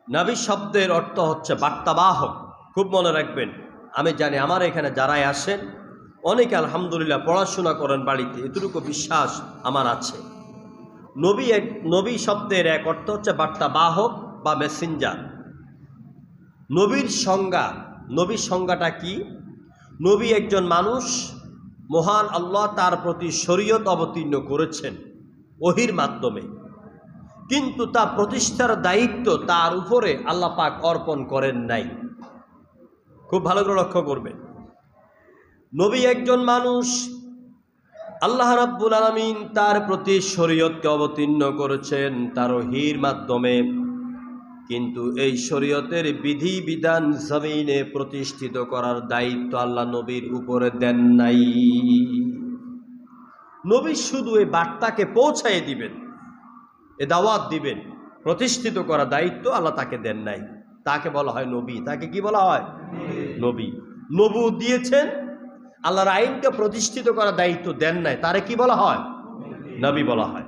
নবী শব্দের অর্থ হচ্ছে বার্তাবাহক। খুব মনে রাখবেন, আমি জানি আমার এখানে যারাই আসেন অনেকে আলহামদুলিল্লাহ পড়াশোনা করেন বাড়িতে, এতটুকু বিশ্বাস আমার আছে। নবী শব্দের এক অর্থ হচ্ছে বার্তাবাহক বা মেসেঞ্জার। নবীর সংজ্ঞাটা কি? নবী একজন মানুষ, মহান আল্লাহ তার প্রতি শরীয়ত অবতীর্ণ করেছেন ওহীর মাধ্যমে, কিন্তু তা প্রতিষ্ঠার দায়িত্ব তার উপরে আল্লাহ পাক অর্পণ করেন নাই। খুব ভালো করে লক্ষ্য করবেন, নবী একজন মানুষ, আল্লাহ রাব্বুল আলামিন তার প্রতি শরীয়তকে অবতীর্ণ করেছেন তার ওহীর মাধ্যমে, কিন্তু এই শরীয়তের বিধি বিধান জমিনে প্রতিষ্ঠিত করার দায়িত্ব আল্লাহ নবীর উপরে দেন নাই। নবী শুধু এই বার্তাকে পৌঁছায় দিবেন, এ দাওয়াত দিবেন, প্রতিষ্ঠিত করার দায়িত্ব আল্লাহ তাকে দেন নাই। তাকে বলা হয় নবী। তাকে কি বলা হয়? নবী। নবুয়ত দিয়েছেন, আল্লাহর আইনকে প্রতিষ্ঠিত করার দায়িত্ব দেন নাই, তারে কি বলা হয়? নবী বলা হয়।